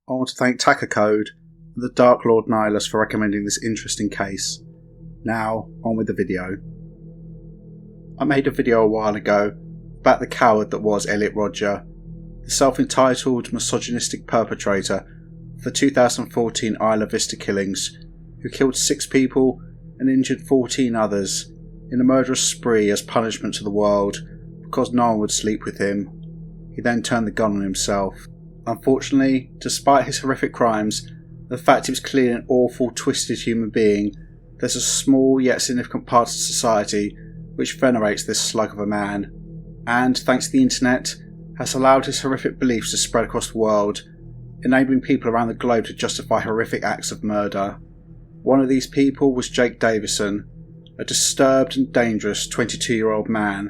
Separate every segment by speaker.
Speaker 1: I want to thank Code and the Dark Lord Nihilus for recommending this interesting case. Now, on with the video. I made a video a while ago about the coward that was Elliot Rodger, the self-entitled misogynistic perpetrator of the 2014 Isla Vista killings, who killed 6 people and injured 14 others in a murderous spree as punishment to the world because no one would sleep with him. He then turned the gun on himself. Unfortunately, despite his horrific crimes, the fact he was clearly an awful, twisted human being, there's a small yet significant part of society which venerates this slug of a man, and, thanks to the internet, has allowed his horrific beliefs to spread across the world, enabling people around the globe to justify horrific acts of murder. One of these people was Jake Davison, a disturbed and dangerous 22-year-old man,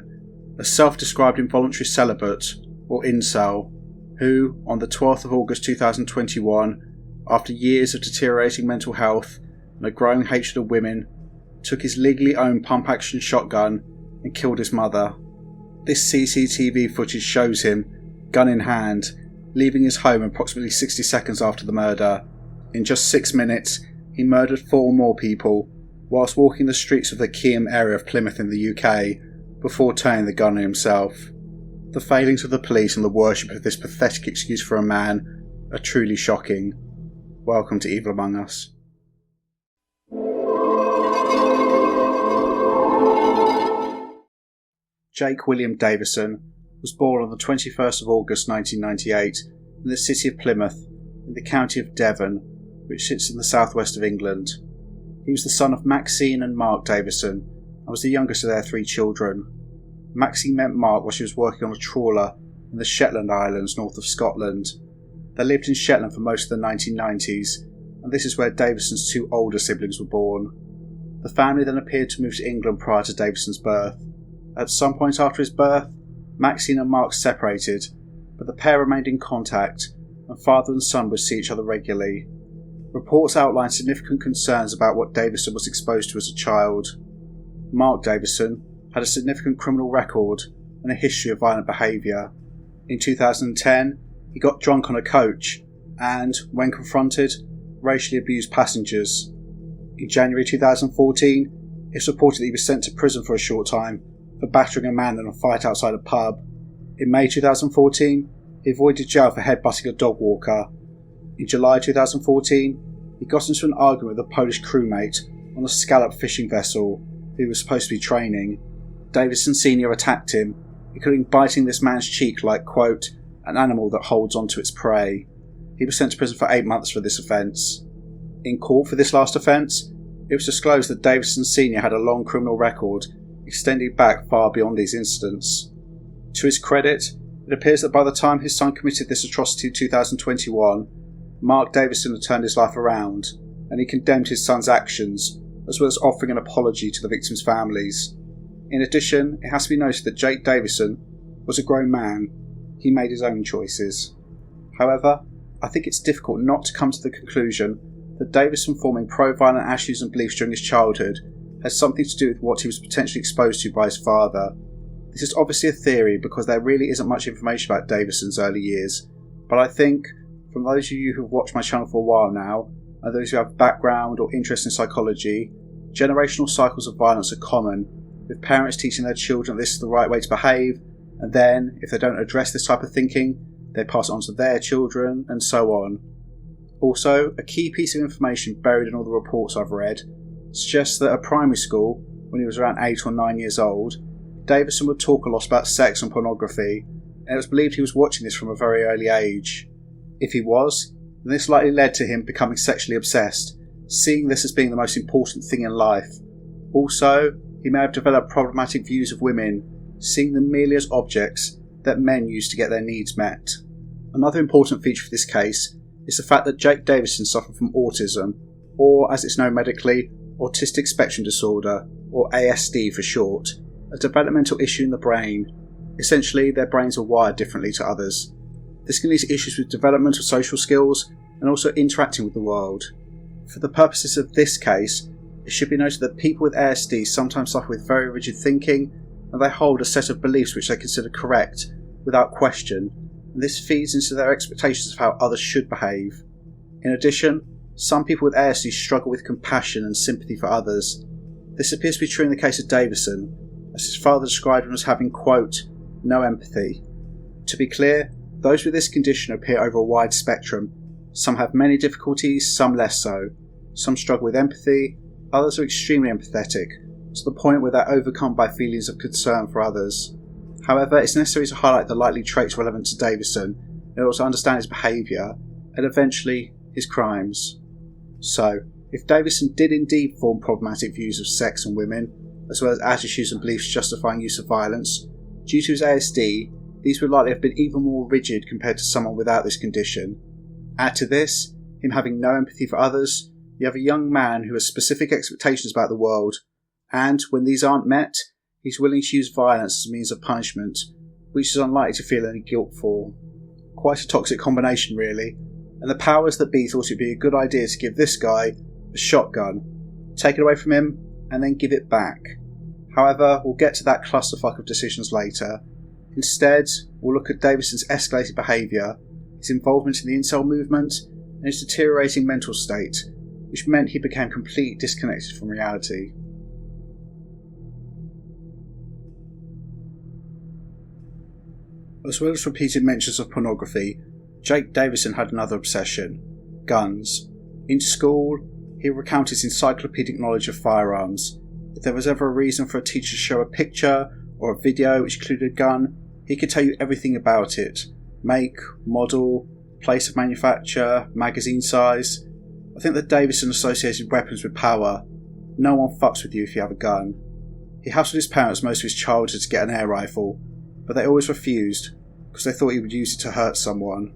Speaker 1: a self-described involuntary celibate, or incel, who, on the 12th of August 2021, after years of deteriorating mental health and a growing hatred of women, took his legally owned pump-action shotgun and killed his mother. This CCTV footage shows him, gun in hand, leaving his home approximately 60 seconds after the murder. In just 6 minutes, he murdered 4 more people, whilst walking the streets of the Keyham area of Plymouth in the UK, before turning the gun on himself. The failings of the police and the worship of this pathetic excuse for a man are truly shocking. Welcome to Evil Among Us. Jake William Davison was born on the 21st of August 1998 in the city of Plymouth in the county of Devon, which sits in the southwest of England. He was the son of Maxine and Mark Davison and was the youngest of their 3 children. Maxine met Mark while she was working on a trawler in the Shetland Islands north of Scotland. They lived in Shetland for most of the 1990s, and this is where Davison's 2 older siblings were born. The family then appeared to move to England prior to Davison's birth. At some point after his birth, Maxine and Mark separated, but the pair remained in contact, and father and son would see each other regularly. Reports outlined significant concerns about what Davison was exposed to as a child. Mark Davison had a significant criminal record and a history of violent behaviour. In 2010, he got drunk on a coach and, when confronted, racially abused passengers. In January 2014, it's reported that he was sent to prison for a short time for battering a man in a fight outside a pub. In May 2014, he avoided jail for headbutting a dog walker. In July 2014, he got into an argument with a Polish crewmate on a scallop fishing vessel who he was supposed to be training. Davison Sr. attacked him, including biting this man's cheek like, quote, an animal that holds onto its prey. He was sent to prison for 8 months for this offence. In court for this last offence, it was disclosed that Davison Sr. had a long criminal record extending back far beyond these incidents. To his credit, it appears that by the time his son committed this atrocity in 2021, Mark Davison had turned his life around, and he condemned his son's actions, as well as offering an apology to the victims' families. In addition, it has to be noted that Jake Davison was a grown man. He made his own choices. However, I think it's difficult not to come to the conclusion that Davison forming pro-violent attitudes and beliefs during his childhood has something to do with what he was potentially exposed to by his father. This is obviously a theory because there really isn't much information about Davison's early years, but I think, from those of you who have watched my channel for a while now, and those who have background or interest in psychology, generational cycles of violence are common, with parents teaching their children this is the right way to behave, and then, if they don't address this type of thinking, they pass it on to their children, and so on. Also, a key piece of information buried in all the reports I've read suggests that at primary school, when he was around 8 or 9 years old, Davison would talk a lot about sex and pornography, and it was believed he was watching this from a very early age. If he was, then this likely led to him becoming sexually obsessed, seeing this as being the most important thing in life. Also, he may have developed problematic views of women, seeing them merely as objects that men use to get their needs met. Another important feature of this case is the fact that Jake Davison suffered from autism, or as it's known medically, autistic spectrum disorder, or ASD for short, a developmental issue in the brain. Essentially, their brains are wired differently to others. This can lead to issues with developmental social skills and also interacting with the world. For the purposes of this case, it should be noted that people with ASD sometimes suffer with very rigid thinking, and they hold a set of beliefs which they consider correct, without question, and this feeds into their expectations of how others should behave. In addition, some people with ASD struggle with compassion and sympathy for others. This appears to be true in the case of Davison, as his father described him as having, quote, no empathy. To be clear, those with this condition appear over a wide spectrum. Some have many difficulties, some less so. Some struggle with empathy, others are extremely empathetic, to the point where they're overcome by feelings of concern for others. However, it's necessary to highlight the likely traits relevant to Davison in order to understand his behaviour, and eventually his crimes. So, if Davison did indeed form problematic views of sex and women, as well as attitudes and beliefs justifying use of violence, due to his ASD, these would likely have been even more rigid compared to someone without this condition. Add to this, him having no empathy for others, you have a young man who has specific expectations about the world, and when these aren't met, he's willing to use violence as a means of punishment, which is unlikely to feel any guilt for. Quite a toxic combination really, and the powers that be thought it'd be a good idea to give this guy a shotgun, take it away from him, and then give it back. However, we'll get to that clusterfuck of decisions later. Instead, we'll look at Davison's escalated behaviour, his involvement in the incel movement, and his deteriorating mental state, which meant he became completely disconnected from reality. As well as repeated mentions of pornography, Jake Davison had another obsession: guns. In school, he recounted his encyclopedic knowledge of firearms. If there was ever a reason for a teacher to show a picture or a video which included a gun, he could tell you everything about it: make, model, place of manufacture, magazine size. I think that Davison associated weapons with power. No one fucks with you if you have a gun. He hassled his parents most of his childhood to get an air rifle, but they always refused because they thought he would use it to hurt someone.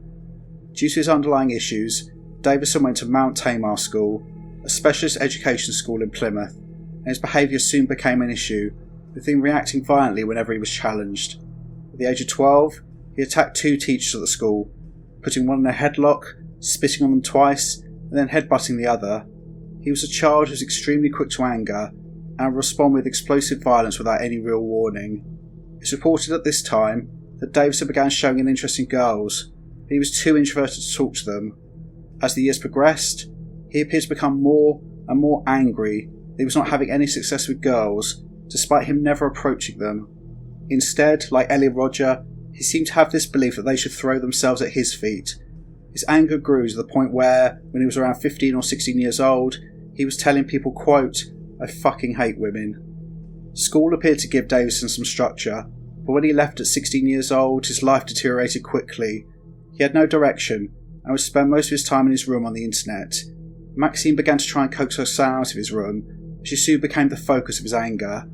Speaker 1: Due to his underlying issues, Davison went to Mount Tamar School, a specialist education school in Plymouth, and his behaviour soon became an issue, with him reacting violently whenever he was challenged. At the age of 12, he attacked 2 teachers at the school, putting one in a headlock, spitting on them twice, and then headbutting the other. He was a child who was extremely quick to anger, and would respond with explosive violence without any real warning. It's reported at this time that Davison began showing an interest in girls, but he was too introverted to talk to them. As the years progressed, he appeared to become more and more angry that he was not having any success with girls, despite him never approaching them. Instead, like Elliot Rodger, he seemed to have this belief that they should throw themselves at his feet. His anger grew to the point where, when he was around 15 or 16 years old, he was telling people, quote, "I fucking hate women." School appeared to give Davison some structure, but when he left at 16 years old, his life deteriorated quickly. He had no direction, and would spend most of his time in his room on the internet. Maxine began to try and coax her son out of his room, but she soon became the focus of his anger.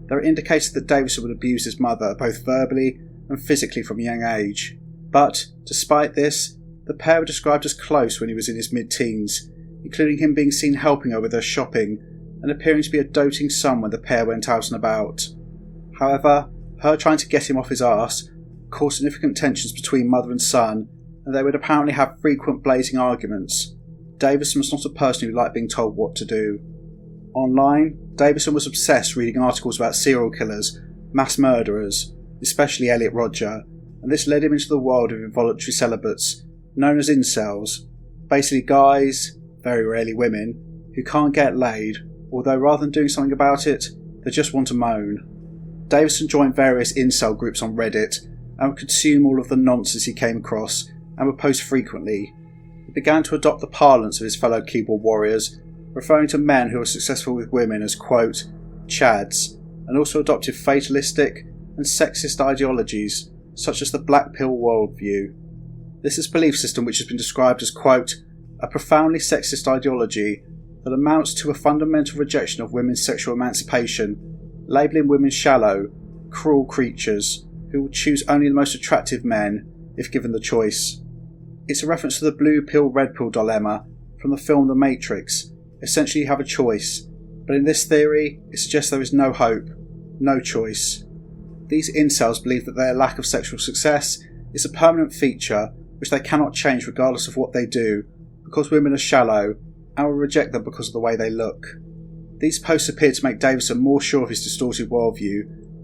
Speaker 1: There are indicators that Davison would abuse his mother, both verbally and physically from a young age. But, despite this, the pair were described as close when he was in his mid-teens, including him being seen helping her with her shopping, and appearing to be a doting son when the pair went out and about. However, her trying to get him off his arse caused significant tensions between mother and son, and they would apparently have frequent blazing arguments. Davison was not a person who liked being told what to do. Online, Davison was obsessed reading articles about serial killers, mass murderers, especially Elliot Rodger, and this led him into the world of involuntary celibates, known as incels, basically guys, very rarely women, who can't get laid, although rather than doing something about it, they just want to moan. Davison joined various incel groups on Reddit and would consume all of the nonsense he came across and would post frequently. He began to adopt the parlance of his fellow keyboard warriors, referring to men who were successful with women as, quote, chads, and also adopted fatalistic and sexist ideologies such as the black pill worldview. This is a belief system which has been described as, quote, a profoundly sexist ideology that amounts to a fundamental rejection of women's sexual emancipation, labelling women shallow, cruel creatures who will choose only the most attractive men if given the choice. It's a reference to the blue pill red pill dilemma from the film The Matrix. Essentially you have a choice, but in this theory it suggests there is no hope, no choice. These incels believe that their lack of sexual success is a permanent feature which they cannot change regardless of what they do, because women are shallow and will reject them because of the way they look. These posts appeared to make Davison more sure of his distorted worldview,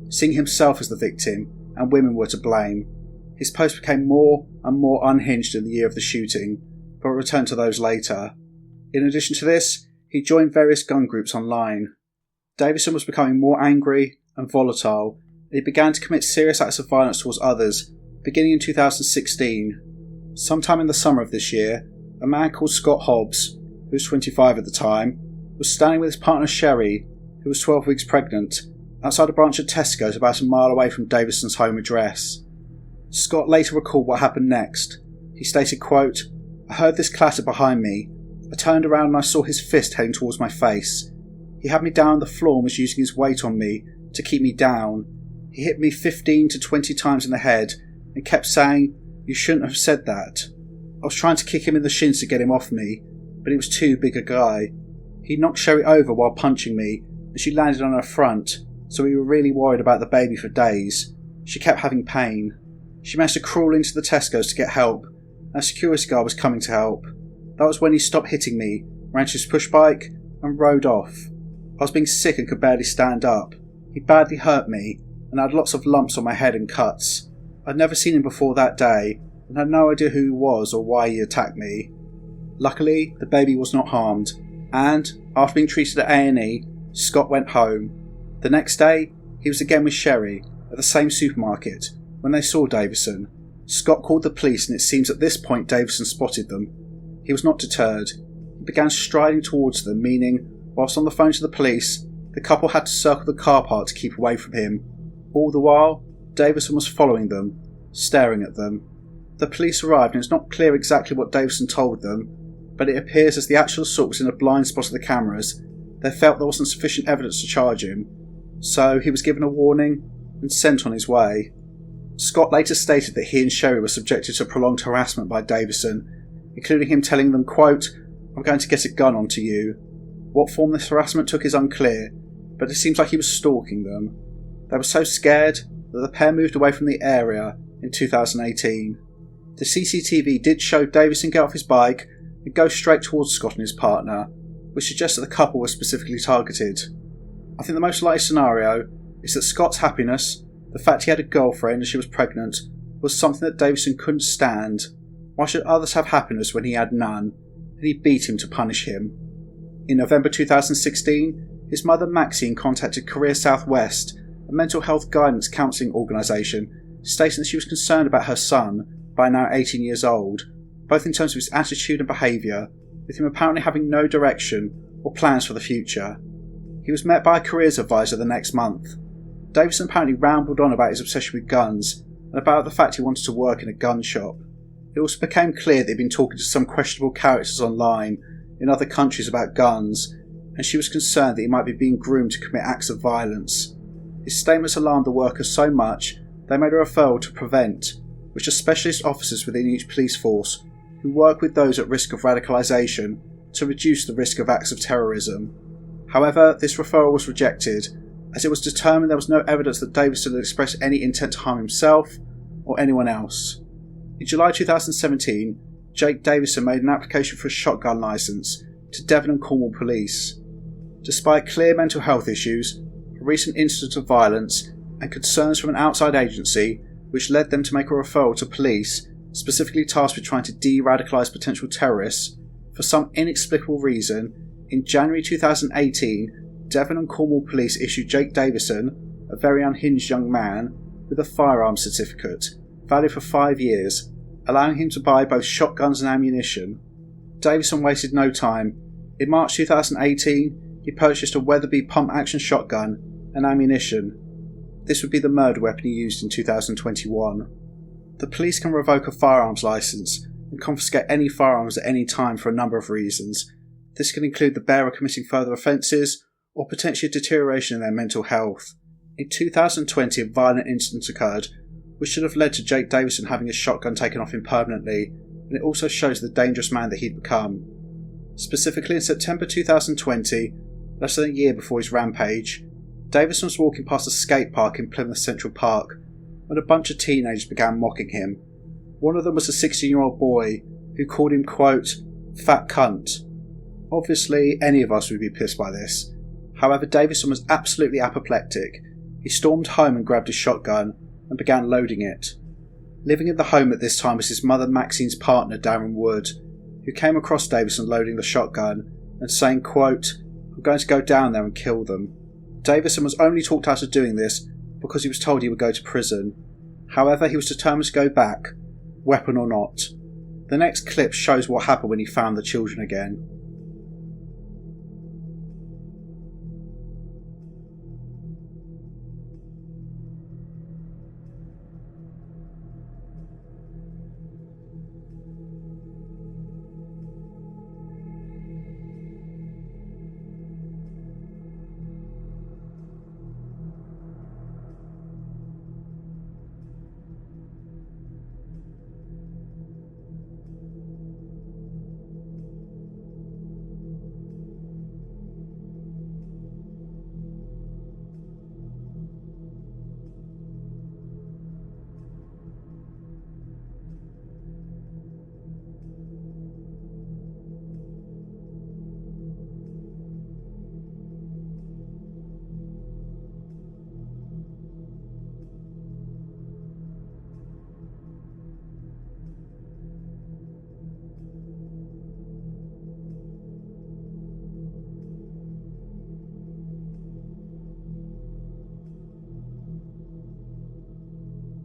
Speaker 1: seeing himself as the victim and women were to blame. His posts became more and more unhinged in the year of the shooting, but we'll return to those later. In addition to this, he joined various gun groups online. Davison was becoming more angry and volatile, and he began to commit serious acts of violence towards others, beginning in 2016. Sometime in the summer of this year, a man called Scott Hobbs, who was 25 at the time, was standing with his partner Sherry, who was 12 weeks pregnant, outside a branch of Tesco's about a mile away from Davison's home address. Scott later recalled what happened next. He stated, quote, "I heard this clatter behind me. I turned around and I saw his fist heading towards my face. He had me down on the floor and was using his weight on me to keep me down. He hit me 15 to 20 times in the head and kept saying, 'You shouldn't have said that.' I was trying to kick him in the shins to get him off me, but he was too big a guy. He knocked Sherry over while punching me and she landed on her front, so we were really worried about the baby for days. She kept having pain. She managed to crawl into the Tesco's to get help, and a security guard was coming to help. That was when he stopped hitting me, ran to his push bike and rode off. I was being sick and could barely stand up. He badly hurt me and I had lots of lumps on my head and cuts. I'd never seen him before that day and had no idea who he was or why he attacked me. Luckily, the baby was not harmed, and after being treated at A&E, Scott went home. The next day, he was again with Sherry at the same supermarket when they saw Davison. Scott called the police and it seems at this point Davison spotted them. He was not deterred. He began striding towards them, meaning, whilst on the phone to the police, the couple had to circle the car park to keep away from him. All the while, Davison was following them, staring at them. The police arrived and it's not clear exactly what Davison told them, but it appears as the actual assault was in a blind spot of the cameras, they felt there wasn't sufficient evidence to charge him, so he was given a warning and sent on his way. Scott later stated that he and Sherry were subjected to prolonged harassment by Davison, including him telling them, quote, "I'm going to get a gun onto you." What form this harassment took is unclear, but it seems like he was stalking them. They were so scared that the pair moved away from the area in 2018. The CCTV did show Davison get off his bike and go straight towards Scott and his partner, which suggests that the couple was specifically targeted. I think the most likely scenario is that Scott's happiness, the fact he had a girlfriend and she was pregnant, was something that Davison couldn't stand. Why should others have happiness when he had none? And he beat him to punish him. In November 2016, his mother Maxine contacted Career Southwest, a mental health guidance counselling organisation, stating that she was concerned about her son, by now 18 years old, both in terms of his attitude and behaviour, with him apparently having no direction or plans for the future. He was met by a careers advisor the next month. Davison apparently rambled on about his obsession with guns and about the fact he wanted to work in a gun shop. It also became clear that he'd been talking to some questionable characters online in other countries about guns, and she was concerned that he might be being groomed to commit acts of violence. His statements alarmed the workers so much they made a referral to Prevent, which are specialist officers within each police force who work with those at risk of radicalisation to reduce the risk of acts of terrorism. However, this referral was rejected, as it was determined there was no evidence that Davison had expressed any intent to harm himself or anyone else. In July 2017, Jake Davison made an application for a shotgun licence to Devon and Cornwall Police. Despite clear mental health issues, a recent incident of violence, and concerns from an outside agency which led them to make a referral to police specifically tasked with trying to de-radicalise potential terrorists, for some inexplicable reason, in January 2018, Devon and Cornwall Police issued Jake Davison, a very unhinged young man, with a firearms certificate, valid for 5 years, allowing him to buy both shotguns and ammunition. Davison wasted no time. In March 2018, he purchased a Weatherby pump-action shotgun and ammunition. This would be the murder weapon he used in 2021. The police can revoke a firearms licence and confiscate any firearms at any time for a number of reasons. This can include the bearer committing further offences or potentially a deterioration in their mental health. In 2020, a violent incident occurred, which should have led to Jake Davison having his shotgun taken off him permanently, and it also shows the dangerous man that he'd become. Specifically in September 2020, less than a year before his rampage, Davison was walking past a skate park in Plymouth Central Park when a bunch of teenagers began mocking him. One of them was a 16-year-old boy who called him, quote, "fat cunt." Obviously, any of us would be pissed by this. However, Davison was absolutely apoplectic. He stormed home and grabbed his shotgun and began loading it. Living in the home at this time was his mother Maxine's partner, Darren Wood. who came across Davison loading the shotgun and saying, quote, "I'm going to go down there and kill them." Davison was only talked out of doing this because he was told he would go to prison. However, he was determined to go back, weapon or not. The next clip shows what happened when he found the children again.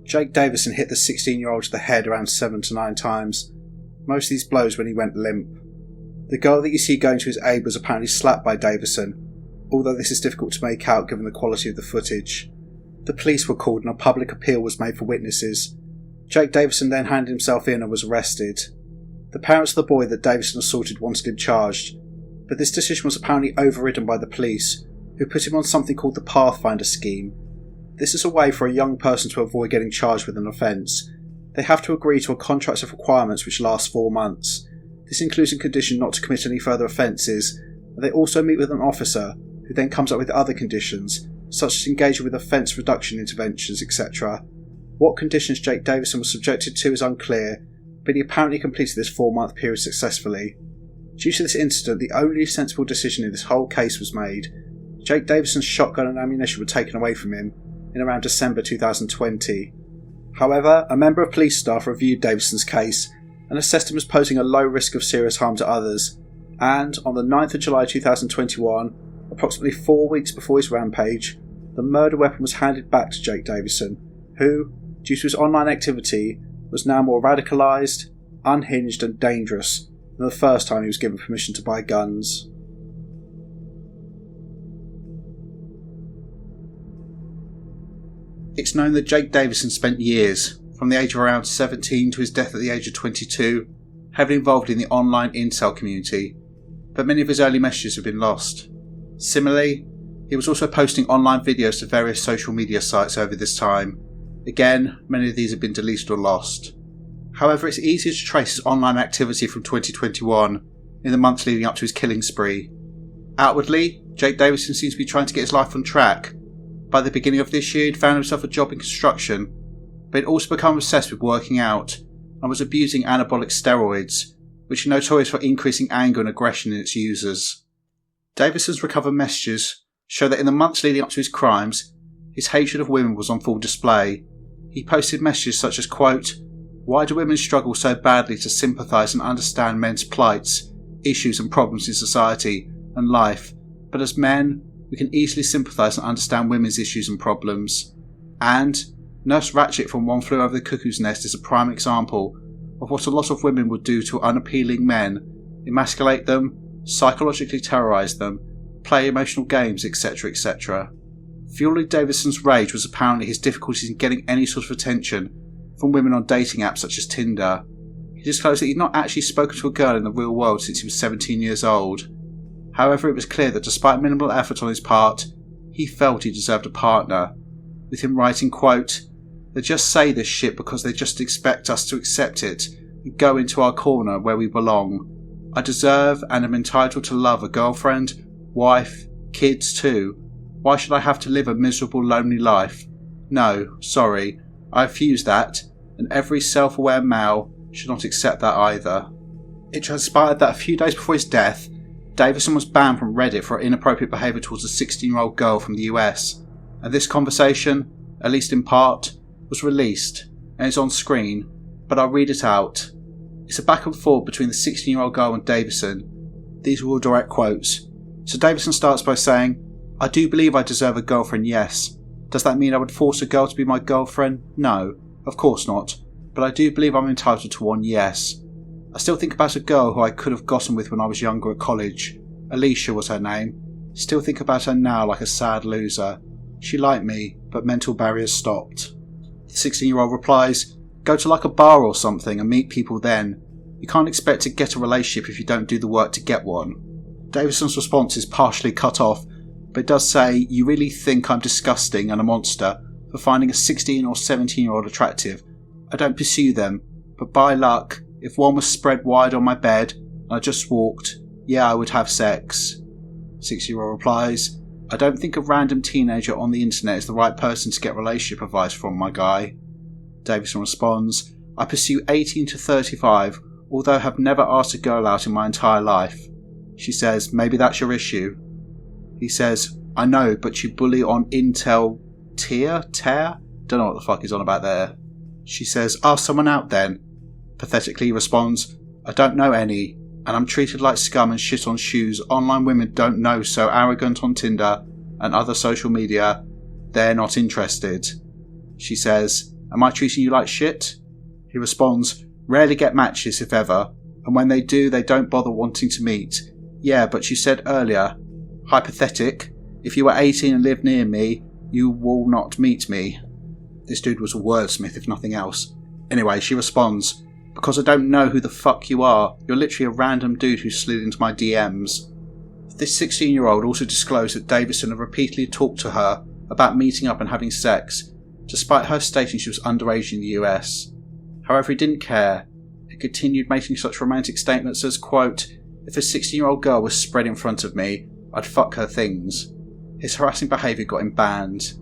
Speaker 1: Jake Davison hit the 16-year-old to the head around 7 to 9 times, most of these blows when he went limp. The girl that you see going to his aid was apparently slapped by Davison, although this is difficult to make out given the quality of the footage. The police were called and a public appeal was made for witnesses. Jake Davison then handed himself in and was arrested. The parents of the boy that Davison assaulted wanted him charged, but this decision was apparently overridden by the police, who put him on something called the Pathfinder scheme. This is a way for a young person to avoid getting charged with an offence. They have to agree to a contract of requirements which lasts 4 months. This includes a condition not to commit any further offences, and they also meet with an officer who then comes up with other conditions, such as engaging with offence reduction interventions, etc. What conditions Jake Davison was subjected to is unclear, but he apparently completed this 4-month period successfully. Due to this incident, the only sensible decision in this whole case was made. Jake Davison's shotgun and ammunition were taken away from him in around December 2020. However, a member of police staff reviewed Davison's case and assessed him as posing a low risk of serious harm to others, and on the 9th of July 2021, approximately 4 weeks before his rampage, the murder weapon was handed back to Jake Davison, who, due to his online activity, was now more radicalised, unhinged and dangerous than the first time he was given permission to buy guns. It's known that Jake Davison spent years, from the age of around 17 to his death at the age of 22, heavily involved in the online incel community, but many of his early messages have been lost. Similarly, he was also posting online videos to various social media sites over this time. Again, many of these have been deleted or lost. However, it's easier to trace his online activity from 2021, in the months leading up to his killing spree. Outwardly, Jake Davison seems to be trying to get his life on track. By the beginning of this year, he'd found himself a job in construction, but he'd also become obsessed with working out and was abusing anabolic steroids, which are notorious for increasing anger and aggression in its users. Davison's recovered messages show that in the months leading up to his crimes, his hatred of women was on full display. He posted messages such as, quote, "Why do women struggle so badly to sympathise and understand men's plights, issues and problems in society and life, but as men, we can easily sympathise and understand women's issues and problems." And Nurse Ratchet from One Flew Over the Cuckoo's Nest is a prime example of what a lot of women would do to unappealing men: emasculate them, psychologically terrorise them, play emotional games, etc, etc. Fueling Davison's rage was apparently his difficulties in getting any sort of attention from women on dating apps such as Tinder. He disclosed that he'd not actually spoken to a girl in the real world since he was 17 years old. However, it was clear that despite minimal effort on his part, he felt he deserved a partner, with him writing, quote, "They just say this shit because they just expect us to accept it and go into our corner where we belong. I deserve and am entitled to love a girlfriend, wife, kids too. Why should I have to live a miserable, lonely life? No, sorry, I refuse that, and every self-aware male should not accept that either." It transpired that a few days before his death, Davison was banned from Reddit for inappropriate behaviour towards a 16-year-old girl from the US, and this conversation, at least in part, was released and is on screen, but I'll read it out. It's a back and forth between the 16-year-old girl and Davison. These are all direct quotes. So Davison starts by saying, "I do believe I deserve a girlfriend, yes. Does that mean I would force a girl to be my girlfriend? No, of course not. But I do believe I'm entitled to one, yes. I still think about a girl who I could have gotten with when I was younger at college. Alicia was her name. Still think about her now like a sad loser. She liked me, but mental barriers stopped." The 16-year-old replies, "Go to like a bar or something and meet people then. You can't expect to get a relationship if you don't do the work to get one." Davison's response is partially cut off, but it does say, "You really think I'm disgusting and a monster for finding a 16 or 17-year-old attractive? I don't pursue them, but by luck, if one was spread wide on my bed and I just walked, yeah, I would have sex." 6-year-old replies, "I don't think a random teenager on the internet is the right person to get relationship advice from, my guy." Davison responds, "I pursue 18 to 35, although have never asked a girl out in my entire life." She says, "Maybe that's your issue." He says, "I know, but you bully on Intel tear? Don't know what the fuck he's on about there." She says, "Ask someone out then." Pathetically he responds, "I don't know any, and I'm treated like scum and shit on shoes online women don't know, so arrogant on Tinder and other social media, they're not interested." She says, "Am I treating you like shit?" He responds, "Rarely get matches if ever, and when they do they don't bother wanting to meet. Yeah, but you said earlier, hypothetic, if you were 18 and lived near me, you will not meet me." This dude was a wordsmith if nothing else. Anyway, she responds, "Because I don't know who the fuck you are. You're literally a random dude who slid into my DMs." This 16-year-old also disclosed that Davison had repeatedly talked to her about meeting up and having sex, despite her stating she was underage in the US. However, he didn't care. He continued making such romantic statements as, quote, "If a 16-year-old girl was spread in front of me, I'd fuck her things." His harassing behaviour got him banned.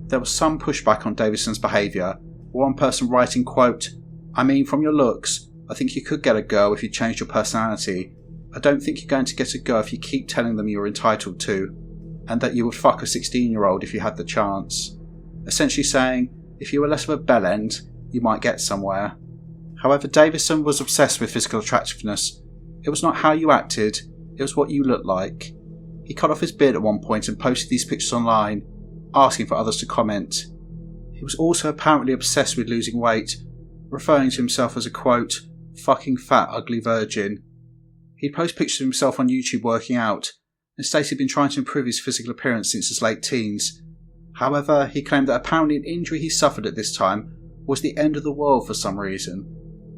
Speaker 1: There was some pushback on Davison's behaviour, one person writing, quote, "I mean, from your looks, I think you could get a girl if you changed your personality. I don't think you're going to get a girl if you keep telling them you're entitled to, and that you would fuck a 16-year-old if you had the chance." Essentially saying, if you were less of a bellend, you might get somewhere. However, Davison was obsessed with physical attractiveness. It was not how you acted, it was what you looked like. He cut off his beard at one point and posted these pictures online, asking for others to comment. He was also apparently obsessed with losing weight, referring to himself as a, quote, "fucking fat ugly virgin." He'd post pictures of himself on YouTube working out, and stated he'd been trying to improve his physical appearance since his late teens. However, he claimed that apparently an injury he suffered at this time was the end of the world for some reason.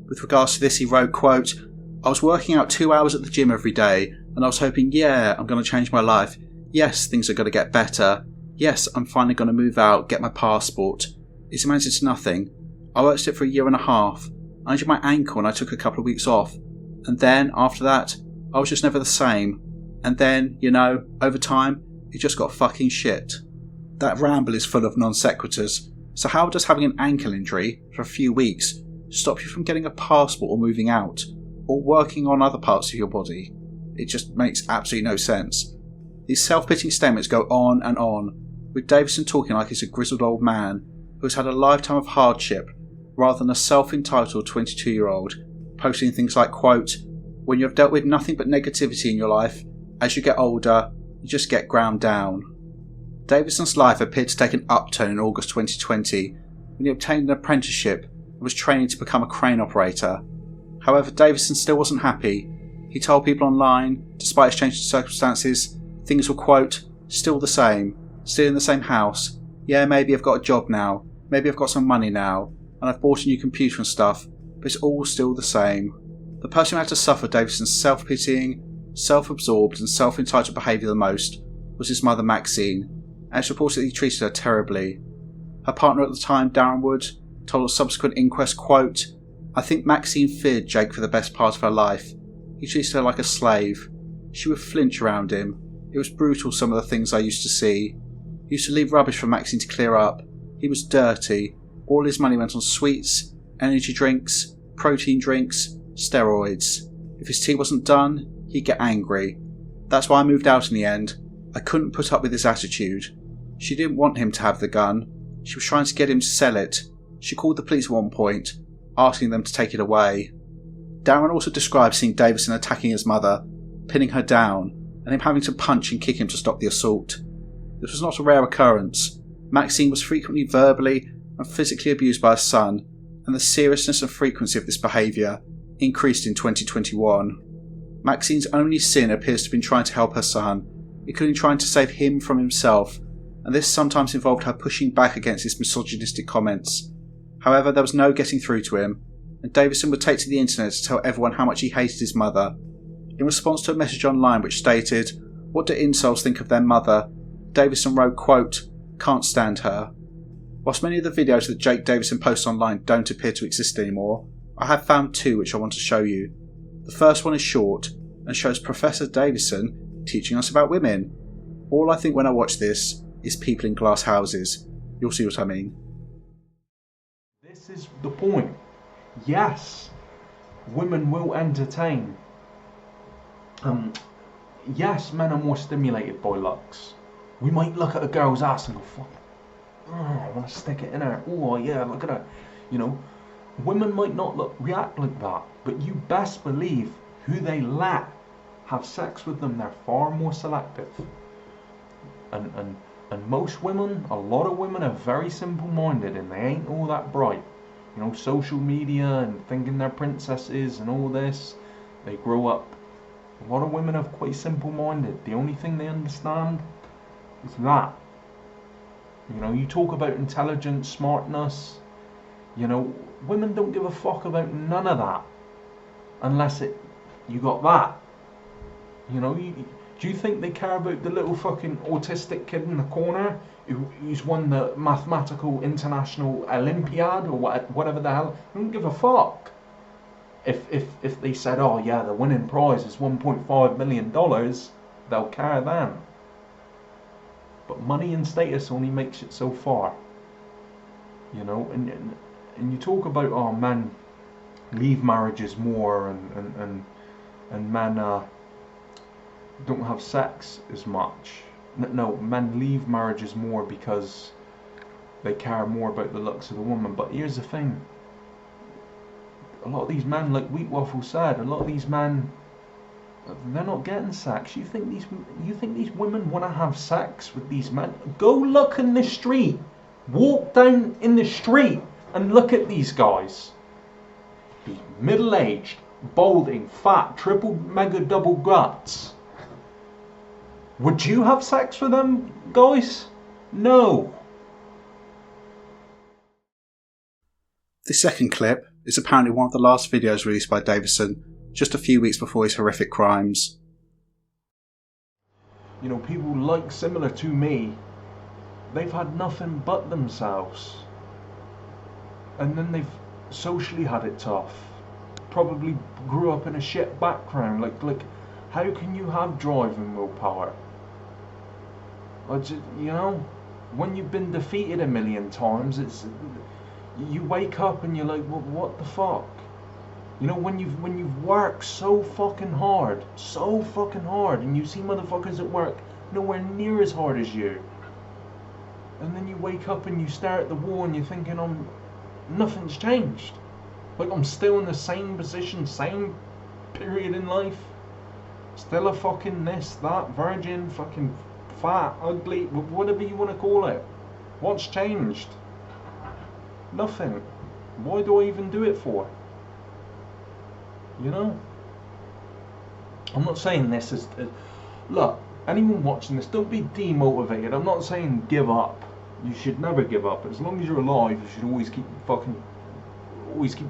Speaker 1: With regards to this, he wrote, quote, "I was working out 2 hours at the gym every day, and I was hoping, yeah, I'm going to change my life. Yes, things are going to get better. Yes, I'm finally going to move out, get my passport. It's amounted to nothing. I worked it for 1.5 years. I injured my ankle and I took a couple of weeks off. And then, after that, I was just never the same. And then, over time, it just got fucking shit." That ramble is full of non sequiturs. So how does having an ankle injury for a few weeks stop you from getting a passport or moving out, or working on other parts of your body? It just makes absolutely no sense. These self-pitying statements go on and on, with Davison talking like he's a grizzled old man who has had a lifetime of hardship, rather than a self-entitled 22-year-old, posting things like, quote, "When you have dealt with nothing but negativity in your life, as you get older, you just get ground down." Davison's life appeared to take an upturn in August 2020 when he obtained an apprenticeship and was training to become a crane operator. However, Davison still wasn't happy. He told people online, despite his changing circumstances, things were, quote, "still the same, still in the same house. Yeah, maybe I've got a job now, maybe I've got some money now, and I've bought a new computer and stuff, but it's all still the same." The person who had to suffer Davison's self-pitying, self-absorbed and self-entitled behaviour the most was his mother Maxine, and it's reported that he treated her terribly. Her partner at the time, Darren Wood, told a subsequent inquest, quote, "I think Maxine feared Jake for the best part of her life. He treated her like a slave. She would flinch around him. It was brutal, some of the things I used to see. He used to leave rubbish for Maxine to clear up. He was dirty. All his money went on sweets, energy drinks, protein drinks, steroids. If his tea wasn't done, he'd get angry. That's why I moved out in the end. I couldn't put up with his attitude. She didn't want him to have the gun. She was trying to get him to sell it. She called the police at one point, asking them to take it away." Darren also describes seeing Davison attacking his mother, pinning her down, and him having to punch and kick him to stop the assault. This was not a rare occurrence. Maxine was frequently verbally and physically abused by her son, and the seriousness and frequency of this behaviour increased in 2021. Maxine's only sin appears to have been trying to help her son, including trying to save him from himself, and this sometimes involved her pushing back against his misogynistic comments. However, there was no getting through to him, and Davison would take to the internet to tell everyone how much he hated his mother. In response to a message online which stated, "What do incels think of their mother?" Davison wrote, quote, "Can't stand her." Whilst many of the videos that Jake Davison posts online don't appear to exist anymore, I have found two which I want to show you. The first one is short and shows Professor Davison teaching us about women. All I think when I watch this is people in glass houses. You'll see what I mean.
Speaker 2: This is the point. Yes, women will entertain. Yes, men are more stimulated by looks. We might look at a girl's ass and go, fuck, I want to stick it in her. Oh yeah, look at her. You know, women might not react like that, but you best believe who they let have sex with them, they're far more selective. And most women, a lot of women are very simple-minded and they ain't all that bright. You know, social media and thinking they're princesses and all this, they grow up. A lot of women are quite simple-minded. The only thing they understand is that. You know, you talk about intelligence, smartness, you know, women don't give a fuck about none of that. Unless you got that. You know, do you think they care about the little fucking autistic kid in the corner who's won the mathematical international Olympiad or whatever the hell? They don't give a fuck. If they said, oh yeah, the winning prize is $1.5 million, they'll care then. But money and status only makes it so far. You know, and you talk about, oh, men leave marriages more and men don't have sex as much. No, men leave marriages more because they care more about the looks of the woman. But here's the thing. A lot of these men, like Wheat Waffle said, a lot of these men, they're not getting sex. You think these women want to have sex with these men? Go look in the street. Walk down in the street and look at these guys. These middle-aged, balding, fat, triple, mega, double guts. Would you have sex with them guys? No.
Speaker 1: The second clip is apparently one of the last videos released by Davison, just a few weeks before his horrific crimes.
Speaker 2: You know, people like similar to me, they've had nothing but themselves. And then they've socially had it tough. Probably grew up in a shit background. Like, how can you have drive and willpower? You know, when you've been defeated a million times, you wake up and you're like, well, what the fuck? You know, when you've worked so fucking hard, and you see motherfuckers at work nowhere near as hard as you, and then you wake up and you stare at the wall and you're thinking, nothing's changed. Like, I'm still in the same position, same period in life, still a fucking this, that, virgin, fucking fat, ugly, whatever you want to call it. What's changed? Nothing. Why do I even do it for? You know? I'm not saying this is... Look, anyone watching this, don't be demotivated. I'm not saying give up. You should never give up. As long as you're alive, you should always keep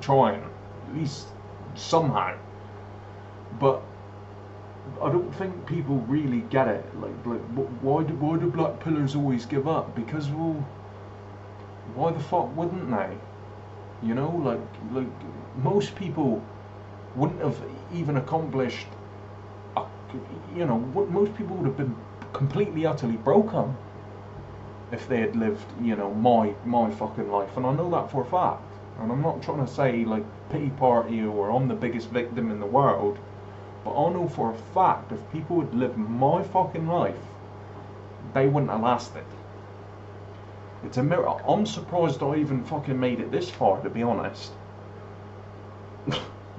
Speaker 2: trying. At least somehow. But I don't think people really get it. Like why do black pillars always give up? Because, well, why the fuck wouldn't they? You know, like most people wouldn't have even accomplished. You know, most people would have been completely, utterly broken if they had lived, you know, my fucking life. And I know that for a fact. And I'm not trying to say like pity party or I'm the biggest victim in the world. But I know for a fact if people would live my fucking life, they wouldn't have lasted. It's a miracle. I'm surprised I even fucking made it this far, to be honest.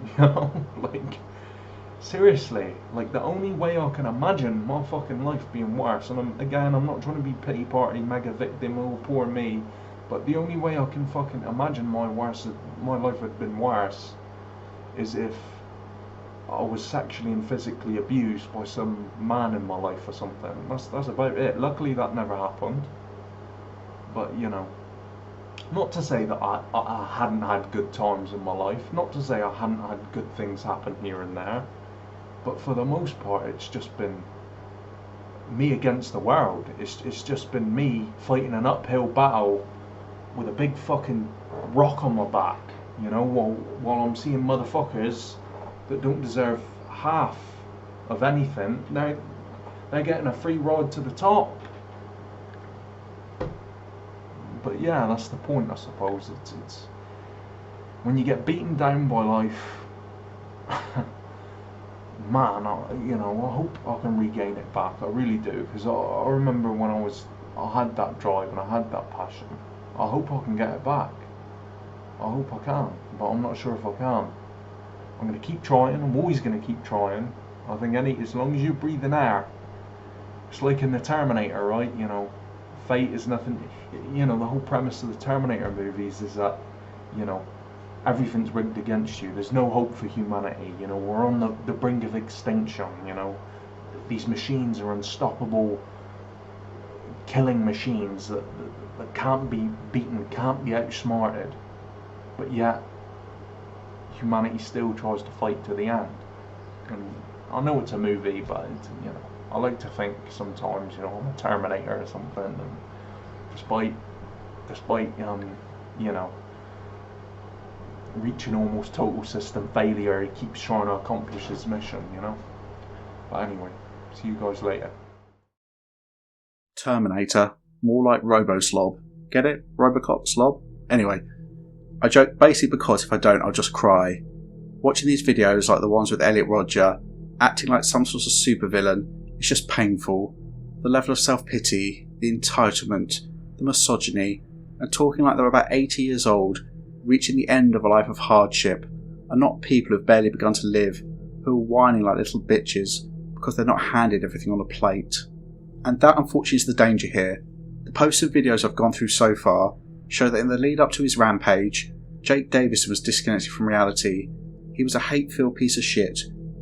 Speaker 2: You know, like, seriously, like, the only way I can imagine my fucking life being worse, and I'm not trying to be pity party, mega victim, oh poor me, but the only way I can fucking imagine my life had been worse is if I was sexually and physically abused by some man in my life or something. That's about it. Luckily that never happened. But you know, not to say that I hadn't had good times in my life, not to say I hadn't had good things happen here and there, but for the most part it's just been me against the world. It's just been me fighting an uphill battle with a big fucking rock on my back, you know, while I'm seeing motherfuckers that don't deserve half of anything. They're getting a free ride to the top. But yeah, that's the point, I suppose. It's when you get beaten down by life, man, I hope I can regain it back. I really do, because I remember when I had that drive and I had that passion. I hope I can get it back. I hope I can, but I'm not sure if I can. I'm going to keep trying. I'm always going to keep trying. I think as long as you're breathing air, it's like in the Terminator, right? You know, fate is nothing. You know, the whole premise of the Terminator movies is that, you know, everything's rigged against you. There's no hope for humanity. You know, we're on the brink of extinction. You know, these machines are unstoppable, killing machines that can't be beaten, can't be outsmarted. But yet, humanity still tries to fight to the end. And I know it's a movie, but you know, I like to think sometimes, you know, I'm a Terminator or something, and despite you know, reaching almost total system failure, he keeps trying to accomplish his mission, you know. But anyway, see you guys later.
Speaker 1: Terminator, more like Robo-Slob. Get it? Robocop Slob? Anyway, I joke basically because if I don't, I'll just cry. Watching these videos like the ones with Elliot Rodger, acting like some sort of supervillain, it's just painful. The level of self-pity, the entitlement, the misogyny, and talking like they're about 80 years old, reaching the end of a life of hardship, are not people who've barely begun to live, who are whining like little bitches because they're not handed everything on a plate. And that unfortunately is the danger here. The posts and videos I've gone through so far show that in the lead up to his rampage, Jake Davison was disconnected from reality. He was a hate-filled piece of shit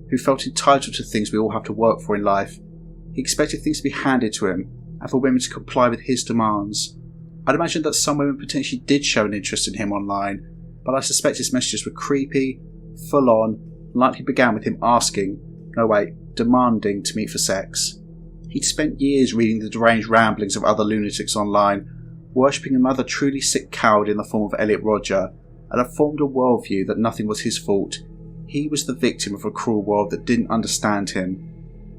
Speaker 1: who felt entitled to things we all have to work for in life. He expected things to be handed to him and for women to comply with his demands. I'd imagine that some women potentially did show an interest in him online, but I suspect his messages were creepy, full-on, and likely began with him demanding to meet for sex. He'd spent years reading the deranged ramblings of other lunatics online, worshipping another truly sick coward in the form of Elliot Rodger, and had formed a worldview that nothing was his fault. He was the victim of a cruel world that didn't understand him.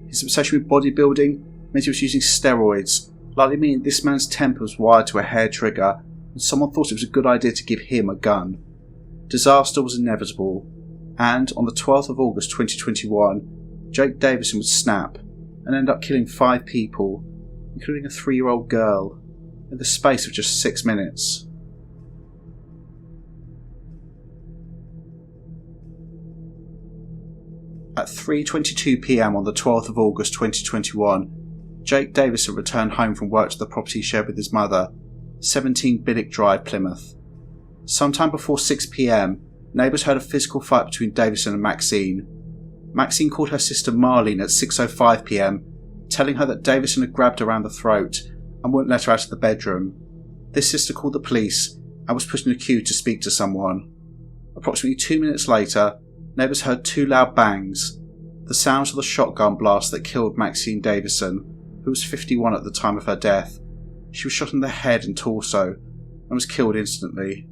Speaker 1: His obsession with bodybuilding meant he was using steroids, likely meaning this man's temper was wired to a hair trigger, and someone thought it was a good idea to give him a gun. Disaster was inevitable, and on the 12th of August 2021, Jake Davison would snap and end up killing 5 people, including a 3-year-old girl, in the space of just 6 minutes. At 3:22 p.m. on the 12th of August 2021, Jake Davison returned home from work to the property he shared with his mother, 17 Biddick Drive, Plymouth. Sometime before 6 p.m, neighbours heard a physical fight between Davison and Maxine. Maxine called her sister Marlene at 6:05 p.m, telling her that Davison had grabbed her around the throat and wouldn't let her out of the bedroom. This sister called the police and was put in a queue to speak to someone. Approximately 2 minutes later, neighbours heard 2 loud bangs, the sounds of the shotgun blast that killed Maxine Davison, who was 51 at the time of her death. She was shot in the head and torso and was killed instantly.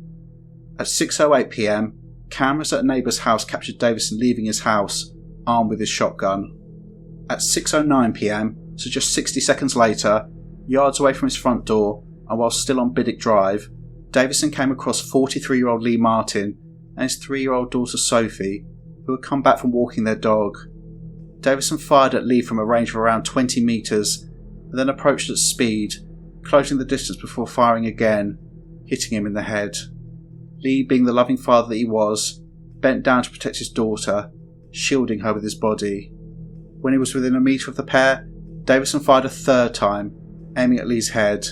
Speaker 1: At 6:08 p.m, cameras at a neighbour's house captured Davison leaving his house, armed with his shotgun. At 6:09 p.m, so just 60 seconds later, yards away from his front door, and while still on Biddick Drive, Davison came across 43-year-old Lee Martin and his 3-year-old daughter Sophie, who had come back from walking their dog. Davison fired at Lee from a range of around 20 metres, and then approached at speed, closing the distance before firing again, hitting him in the head. Lee, being the loving father that he was, bent down to protect his daughter, shielding her with his body. When he was within a metre of the pair, Davison fired a third time, aiming at Lee's head.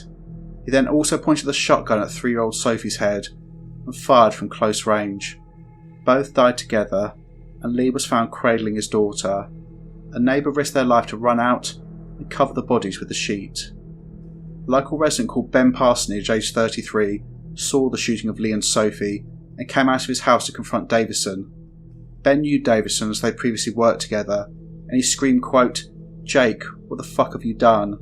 Speaker 1: He then also pointed the shotgun at 3-year-old Sophie's head and fired from close range. Both died together, and Lee was found cradling his daughter. A neighbour risked their life to run out and cover the bodies with a sheet. A local resident called Ben Parsonage, aged 33, saw the shooting of Lee and Sophie and came out of his house to confront Davison. Ben knew Davison as they previously worked together, and he screamed, quote, "Jake, what the fuck have you done?"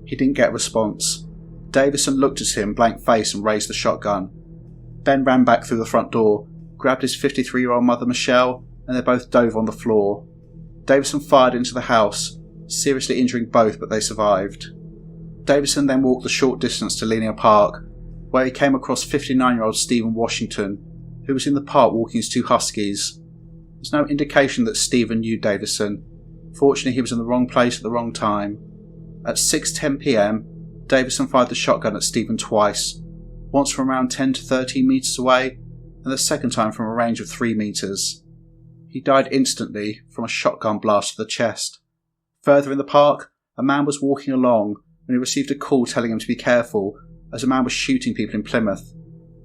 Speaker 1: He didn't get a response. Davison looked at him blank-faced and raised the shotgun. Ben ran back through the front door, grabbed his 53-year-old mother Michelle, and they both dove on the floor. Davison fired into the house, seriously injuring both, but they survived. Davison then walked the short distance to Linear Park, where he came across 59-year-old Stephen Washington, who was in the park walking his 2 huskies. There's no indication that Stephen knew Davison. Fortunately, he was in the wrong place at the wrong time. At 6:10 p.m, Davison fired the shotgun at Stephen twice, once from around 10 to 13 metres away, and the second time from a range of 3 metres. He died instantly from a shotgun blast to the chest. Further in the park, a man was walking along when he received a call telling him to be careful, as a man was shooting people in Plymouth.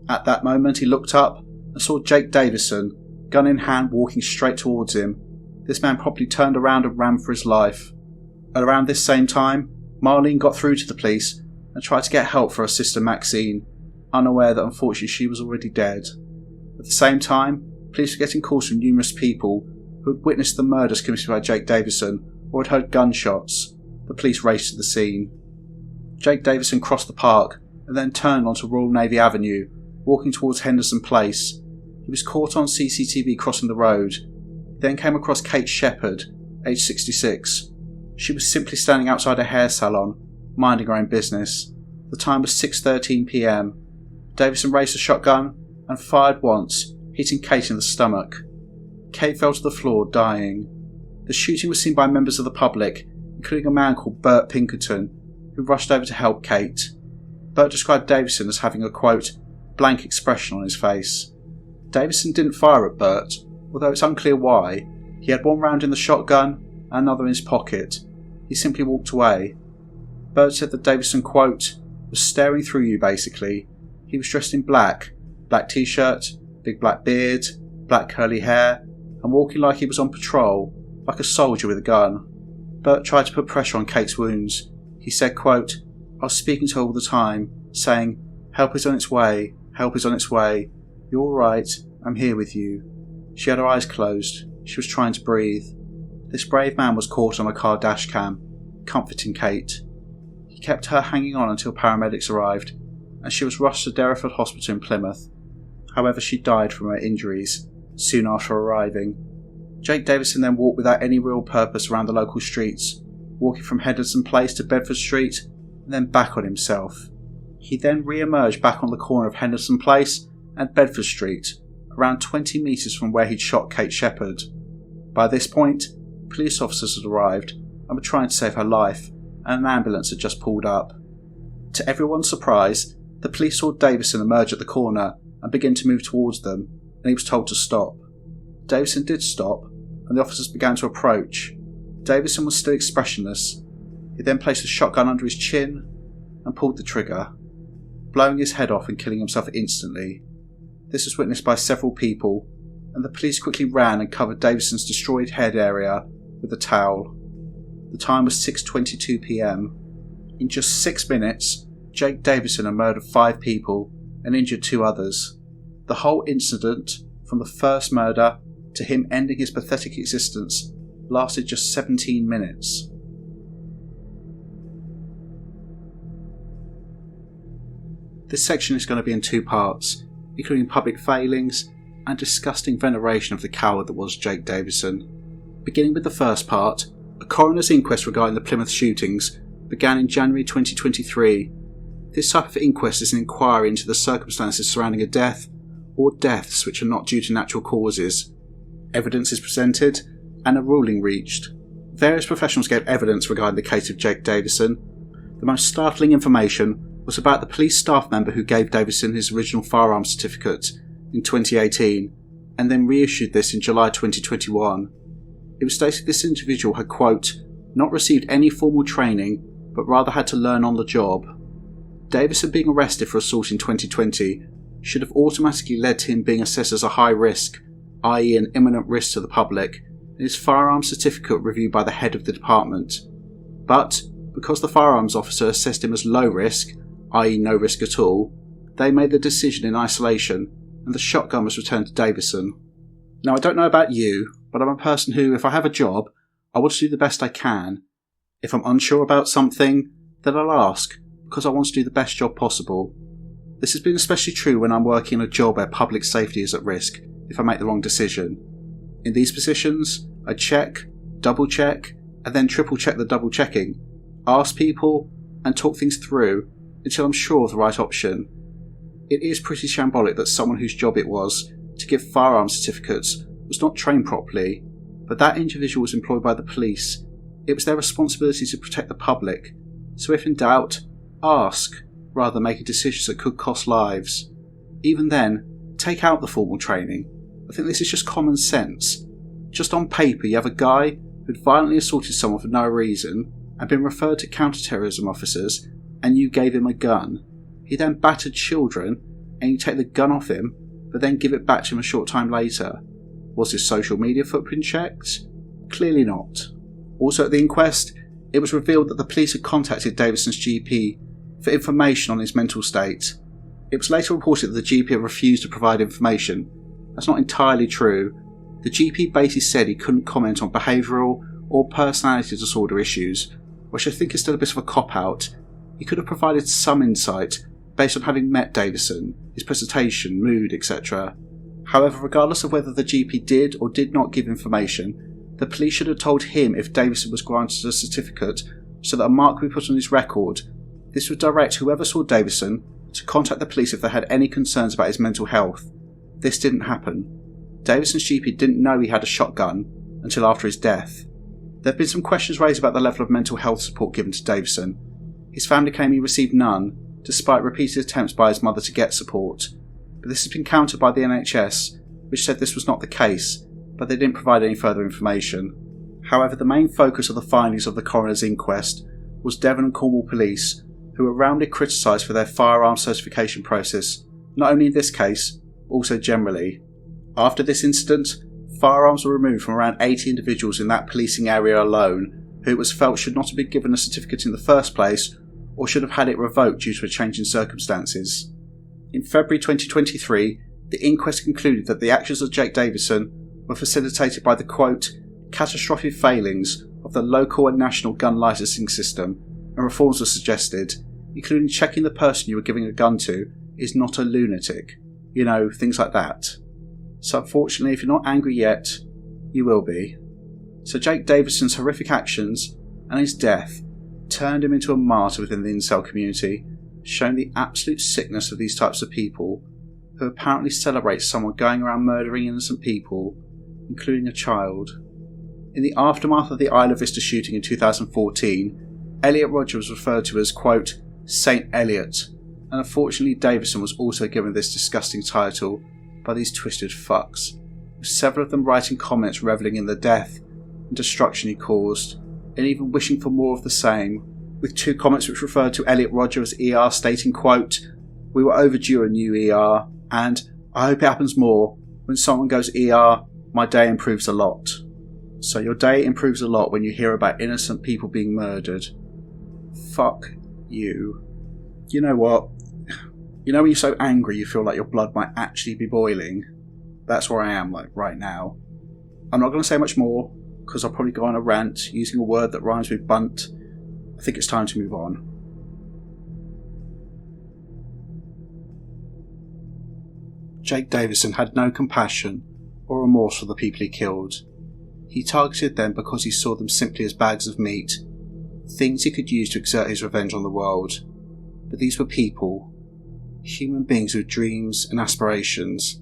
Speaker 1: At that moment, he looked up and saw Jake Davison, gun in hand, walking straight towards him. This man promptly turned around and ran for his life. At around this same time, Marlene got through to the police and tried to get help for her sister Maxine, unaware that unfortunately she was already dead. At the same time, police were getting calls from numerous people who had witnessed the murders committed by Jake Davison or had heard gunshots. The police raced to the scene. Jake Davison crossed the park and then turned onto Royal Navy Avenue, walking towards Henderson Place. He was caught on CCTV crossing the road. He then came across Kate Shepherd, aged 66. She was simply standing outside a hair salon, minding her own business. The time was 6:13 p.m. Davison raised a shotgun and fired once, hitting Kate in the stomach. Kate fell to the floor, dying. The shooting was seen by members of the public, including a man called Bert Pinkerton, who rushed over to help Kate. Bert described Davison as having a, quote, blank expression on his face. Davison didn't fire at Bert, although it's unclear why. He had 1 round in the shotgun and another in his pocket. He simply walked away. Bert said that Davison, quote, was staring through you basically. He was dressed in black t-shirt, big black beard, black curly hair, and walking like he was on patrol, like a soldier with a gun. Bert tried to put pressure on Kate's wounds. He said, quote, I was speaking to her all the time, saying, help is on its way, help is on its way. You're all right, I'm here with you. She had her eyes closed. She was trying to breathe. This brave man was caught on a car dash cam, comforting Kate. He kept her hanging on until paramedics arrived, and she was rushed to Derriford Hospital in Plymouth. However, she died from her injuries soon after arriving. Jake Davison then walked without any real purpose around the local streets, walking from Henderson Place to Bedford Street, and then back on himself. He then re-emerged back on the corner of Henderson Place and Bedford Street, around 20 metres from where he'd shot Kate Shepherd. By this point, police officers had arrived and were trying to save her life, and an ambulance had just pulled up. To everyone's surprise, the police saw Davison emerge at the corner and begin to move towards them, and he was told to stop. Davison did stop, and the officers began to approach. Davison was still expressionless. He then placed a shotgun under his chin and pulled the trigger, blowing his head off and killing himself instantly. This was witnessed by several people, and the police quickly ran and covered Davison's destroyed head area with a towel. The time was 6:22 p.m. In just 6 minutes, Jake Davison had murdered 5 people and injured 2 others. The whole incident, from the first murder to him ending his pathetic existence, lasted just 17 minutes. This section is going to be in 2 parts, including public failings and disgusting veneration of the coward that was Jake Davison. Beginning with the first part, a coroner's inquest regarding the Plymouth shootings began in January 2023. This type of inquest is an inquiry into the circumstances surrounding a death or deaths which are not due to natural causes. Evidence is presented and a ruling reached. Various professionals gave evidence regarding the case of Jake Davison. The most startling information was about the police staff member who gave Davison his original firearms certificate in 2018, and then reissued this in July 2021. It was stated this individual had, quote, not received any formal training, but rather had to learn on the job. Davison being arrested for assault in 2020 should have automatically led to him being assessed as a high risk, i.e. an imminent risk to the public, and his firearms certificate reviewed by the head of the department. But, because the firearms officer assessed him as low risk, i.e. no risk at all, they made the decision in isolation, and the shotgun was returned to Davison. Now, I don't know about you, but I'm a person who, if I have a job, I want to do the best I can. If I'm unsure about something, then I'll ask, because I want to do the best job possible. This has been especially true when I'm working in a job where public safety is at risk if I make the wrong decision. In these positions, I check, double check, and then triple check the double checking, ask people, and talk things through until I'm sure of the right option. It is pretty shambolic that someone whose job it was to give firearm certificates was not trained properly, but that individual was employed by the police. It was their responsibility to protect the public, so if in doubt, ask, rather than making decisions that could cost lives. Even then, take out the formal training. I think this is just common sense. Just on paper, you have a guy who'd violently assaulted someone for no reason and been referred to counter-terrorism officers, and you gave him a gun. He then battered children, and you take the gun off him, but then give it back to him a short time later. Was his social media footprint checked? Clearly not. Also at the inquest, it was revealed that the police had contacted Davison's GP for information on his mental state. It was later reported that the GP had refused to provide information. That's not entirely true. The GP basically said he couldn't comment on behavioural or personality disorder issues, which I think is still a bit of a cop-out. He could have provided some insight based on having met Davison, his presentation, mood, etc. However, regardless of whether the GP did or did not give information, the police should have told him if Davison was granted a certificate so that a mark could be put on his record. This would direct whoever saw Davison to contact the police if they had any concerns about his mental health. This didn't happen. Davison's GP didn't know he had a shotgun until after his death. There have been some questions raised about the level of mental health support given to Davison. His family claim he received none, despite repeated attempts by his mother to get support. But this has been countered by the NHS, which said this was not the case, but they didn't provide any further information. However, the main focus of the findings of the coroner's inquest was Devon and Cornwall police, who were roundly criticised for their firearms certification process, not only in this case, but also generally. After this incident, firearms were removed from around 80 individuals in that policing area alone, who it was felt should not have been given a certificate in the first place, or should have had it revoked due to a change in circumstances. In February 2023, the inquest concluded that the actions of Jake Davison were facilitated by the, quote, catastrophic failings of the local and national gun licensing system, and reforms were suggested, including checking the person you were giving a gun to is not a lunatic. You know, things like that. So unfortunately, if you're not angry yet, you will be. So Jake Davison's horrific actions and his death turned him into a martyr within the incel community, showing the absolute sickness of these types of people, who apparently celebrate someone going around murdering innocent people, including a child. In the aftermath of the Isla Vista shooting in 2014, Elliot Rodger was referred to as, quote, Saint Elliot, and unfortunately Davison was also given this disgusting title by these twisted fucks, with several of them writing comments revelling in the death and destruction he caused, and even wishing for more of the same, with two comments which referred to Elliot Rodger as ER stating, quote, we were overdue a new ER, and I hope it happens more. When someone goes ER, my day improves a lot. So your day improves a lot when you hear about innocent people being murdered. Fuck you. You know what? You know when you're so angry you feel like your blood might actually be boiling? That's where I am like right now. I'm not going to say much more, because I'll probably go on a rant using a word that rhymes with bunt. I think it's time to move on. Jake Davison had no compassion or remorse for the people he killed. He targeted them because he saw them simply as bags of meat, things he could use to exert his revenge on the world. But these were people, human beings with dreams and aspirations,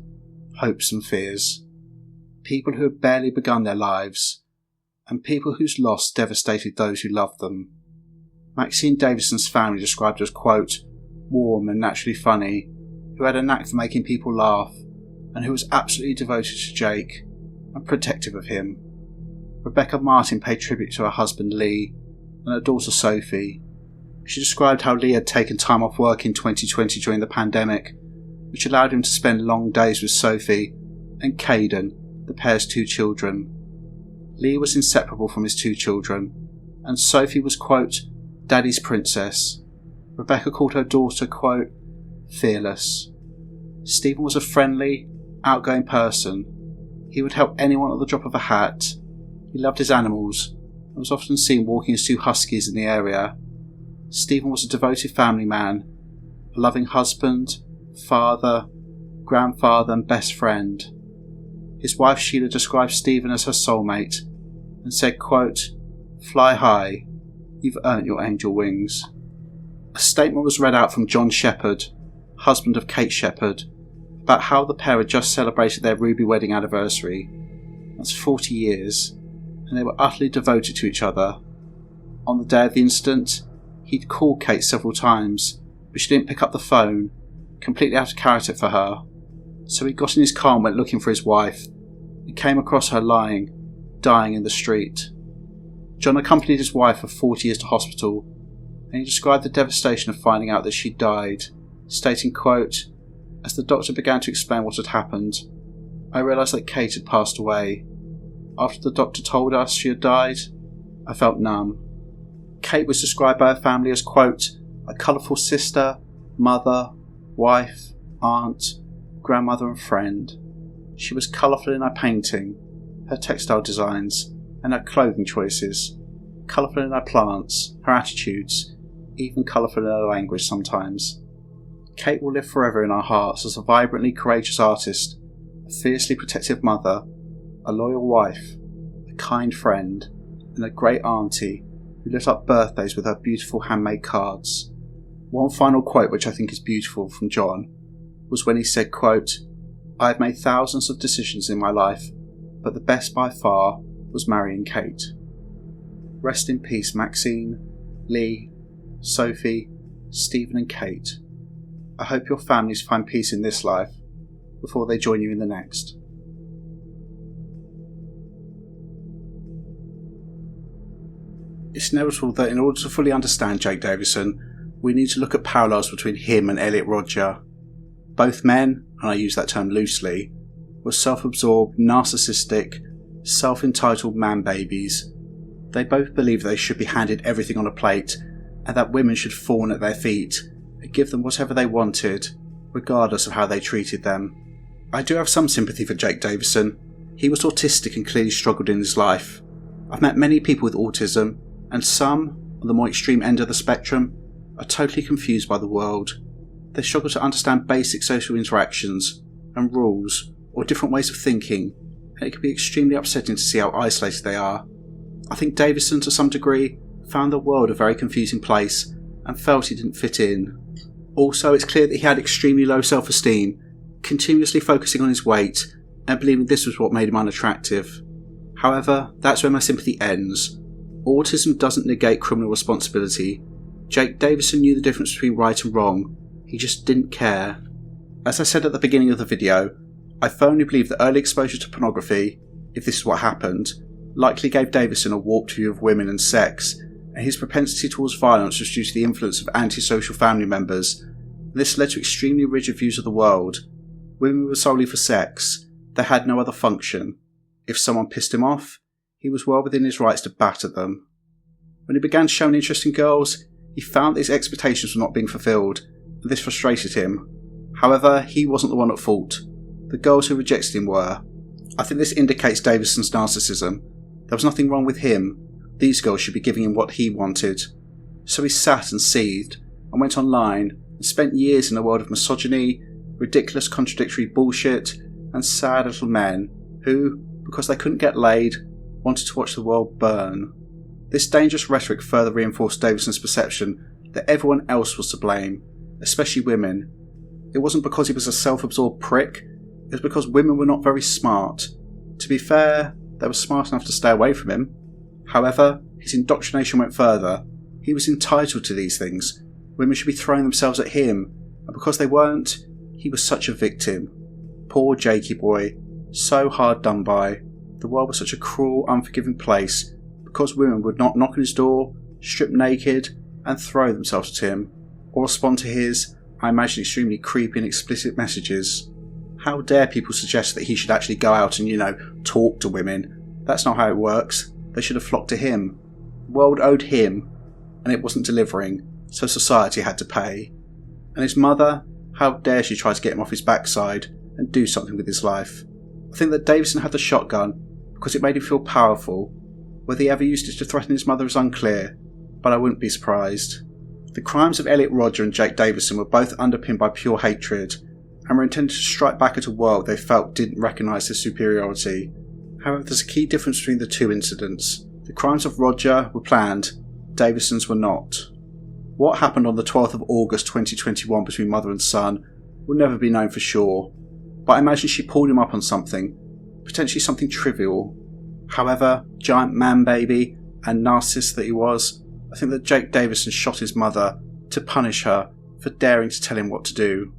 Speaker 1: hopes and fears, people who had barely begun their lives, and people whose loss devastated those who loved them. Maxine Davison's family described her as, quote, warm and naturally funny, who had a knack for making people laugh, and who was absolutely devoted to Jake and protective of him. Rebecca Martin paid tribute to her husband Lee and her daughter Sophie. She described how Lee had taken time off work in 2020 during the pandemic, which allowed him to spend long days with Sophie and Caden, the pair's 2 children. Lee was inseparable from his 2 children, and Sophie was, quote, Daddy's princess. Rebecca called her daughter, quote, fearless. Stephen was a friendly, outgoing person. He would help anyone at the drop of a hat. He loved his animals and was often seen walking his 2 huskies in the area. Stephen was a devoted family man, a loving husband, father, grandfather and best friend. His wife Sheila described Stephen as her soulmate and said, quote, fly high, you've earned your angel wings. A statement was read out from John Shepherd, husband of Kate Shepherd, about how the pair had just celebrated their ruby wedding anniversary. That's 40 years, and they were utterly devoted to each other. On the day of the incident, he'd called Kate several times, but she didn't pick up the phone, completely out of character for her. So he got in his car and went looking for his wife, and came across her dying in the street. John accompanied his wife for 40 years to hospital, and he described the devastation of finding out that she died, stating, quote, as the doctor began to explain what had happened, I realised that Kate had passed away. After the doctor told us she had died, I felt numb. Kate was described by her family as, quote, a colourful sister, mother, wife, aunt, grandmother and friend. She was colourful in her painting, her textile designs, and her clothing choices, colourful in her plants, her attitudes, even colourful in her language sometimes. Kate will live forever in our hearts as a vibrantly courageous artist, a fiercely protective mother, a loyal wife, a kind friend, and a great auntie who lit up birthdays with her beautiful handmade cards. One final quote which I think is beautiful from John was when he said, quote, I have made thousands of decisions in my life, but the best by far was marrying Kate. Rest in peace, Maxine, Lee, Sophie, Stephen and Kate. I hope your families find peace in this life before they join you in the next. It's inevitable that in order to fully understand Jake Davison, we need to look at parallels between him and Elliot Rodger. Both men, and I use that term loosely, were self-absorbed, narcissistic, self-entitled man-babies. They both believed they should be handed everything on a plate and that women should fawn at their feet and give them whatever they wanted, regardless of how they treated them. I do have some sympathy for Jake Davison. He was autistic and clearly struggled in his life. I've met many people with autism, and some, on the more extreme end of the spectrum, are totally confused by the world. They struggle to understand basic social interactions and rules or different ways of thinking, and it can be extremely upsetting to see how isolated they are. I think Davison, to some degree, found the world a very confusing place and felt he didn't fit in. Also, it's clear that he had extremely low self-esteem, continuously focusing on his weight and believing this was what made him unattractive. However, that's where my sympathy ends. Autism doesn't negate criminal responsibility. Jake Davison knew the difference between right and wrong. He just didn't care. As I said at the beginning of the video, I firmly believe that early exposure to pornography, if this is what happened, likely gave Davison a warped view of women and sex, and his propensity towards violence was due to the influence of antisocial family members. This led to extremely rigid views of the world. Women were solely for sex. They had no other function. If someone pissed him off, he was well within his rights to batter them. When he began showing interest in girls, he found that his expectations were not being fulfilled, and this frustrated him. However, he wasn't the one at fault. The girls who rejected him were. I think this indicates Davison's narcissism. There was nothing wrong with him. These girls should be giving him what he wanted. So he sat and seethed, and went online, and spent years in a world of misogyny, ridiculous contradictory bullshit, and sad little men who, because they couldn't get laid, wanted to watch the world burn. This dangerous rhetoric further reinforced Davison's perception that everyone else was to blame, especially women. It wasn't because he was a self-absorbed prick, it was because women were not very smart. To be fair, they were smart enough to stay away from him. However, his indoctrination went further. He was entitled to these things. Women should be throwing themselves at him, and because they weren't, he was such a victim. Poor Jakey boy, so hard done by. The world was such a cruel, unforgiving place because women would not knock on his door, strip naked, and throw themselves at him, or respond to his, I imagine, extremely creepy and explicit messages. How dare people suggest that he should actually go out and, talk to women? That's not how it works. They should have flocked to him. The world owed him, and it wasn't delivering, so society had to pay. And his mother, how dare she try to get him off his backside and do something with his life? I think that Davison had the shotgun because it made him feel powerful. Whether he ever used it to threaten his mother is unclear, but I wouldn't be surprised. The crimes of Elliot Rodger and Jake Davison were both underpinned by pure hatred, and were intended to strike back at a world they felt didn't recognise their superiority. However, there's a key difference between the two incidents. The crimes of Rodger were planned, Davison's were not. What happened on the 12th of August 2021 between mother and son will never be known for sure, but I imagine she pulled him up on something, potentially something trivial. However, giant man-baby and narcissist that he was, I think that Jake Davison shot his mother to punish her for daring to tell him what to do.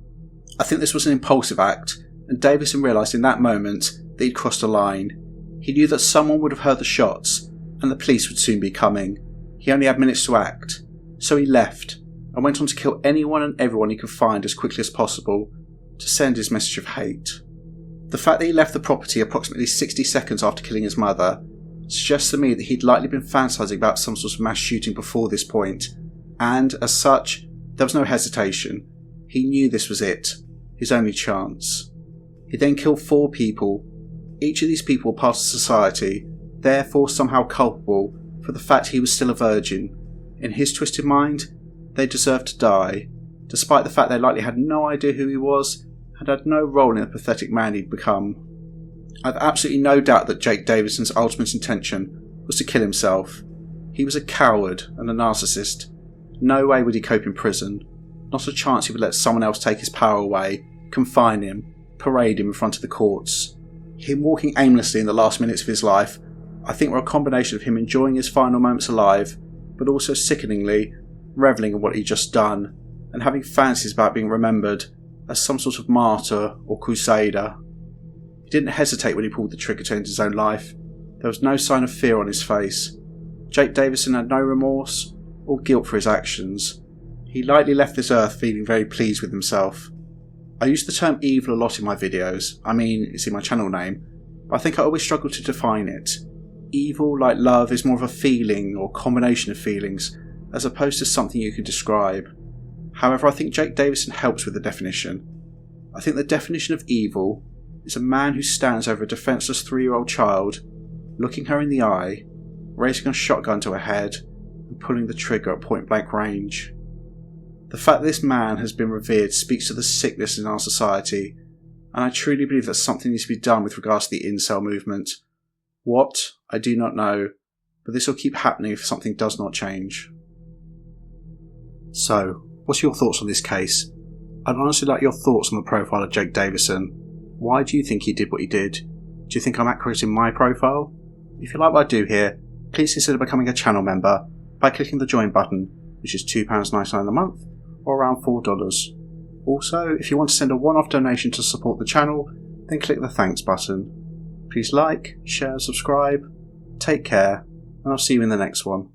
Speaker 1: I think this was an impulsive act, and Davison realised in that moment that he'd crossed a line. He knew that someone would have heard the shots, and the police would soon be coming. He only had minutes to act, so he left, and went on to kill anyone and everyone he could find as quickly as possible, to send his message of hate. The fact that he left the property approximately 60 seconds after killing his mother suggests to me that he'd likely been fantasising about some sort of mass shooting before this point, and, as such, there was no hesitation. He knew this was it, his only chance. He then killed 4 people. Each of these people were part of society, therefore somehow culpable for the fact he was still a virgin. In his twisted mind, they deserved to die, despite the fact they likely had no idea who he was and had no role in the pathetic man he'd become. I've absolutely no doubt that Jake Davison's ultimate intention was to kill himself. He was a coward and a narcissist. No way would he cope in prison. Not a chance he would let someone else take his power away, confine him, parade him in front of the courts. Him walking aimlessly in the last minutes of his life, I think, were a combination of him enjoying his final moments alive, but also sickeningly revelling in what he'd just done, and having fancies about being remembered as some sort of martyr or crusader. He didn't hesitate when he pulled the trigger to end his own life. There was no sign of fear on his face. Jake Davison had no remorse or guilt for his actions. He lightly left this earth feeling very pleased with himself. I use the term evil a lot in my videos. I mean, it's in my channel name, but I think I always struggle to define it. Evil, like love, is more of a feeling or combination of feelings, as opposed to something you can describe. However, I think Jake Davison helps with the definition. I think the definition of evil is a man who stands over a defenceless 3-year-old child, looking her in the eye, raising a shotgun to her head, and pulling the trigger at point-blank range. The fact that this man has been revered speaks to the sickness in our society, and I truly believe that something needs to be done with regards to the incel movement. What, I do not know, but this will keep happening if something does not change. So, what's your thoughts on this case? I'd honestly like your thoughts on the profile of Jake Davison. Why do you think he did what he did? Do you think I'm accurate in my profile? If you like what I do here, please consider becoming a channel member by clicking the join button, which is £2.99 a month, or around $4. Also, if you want to send a one-off donation to support the channel, then click the thanks button. Please like, share, subscribe, take care, and I'll see you in the next one.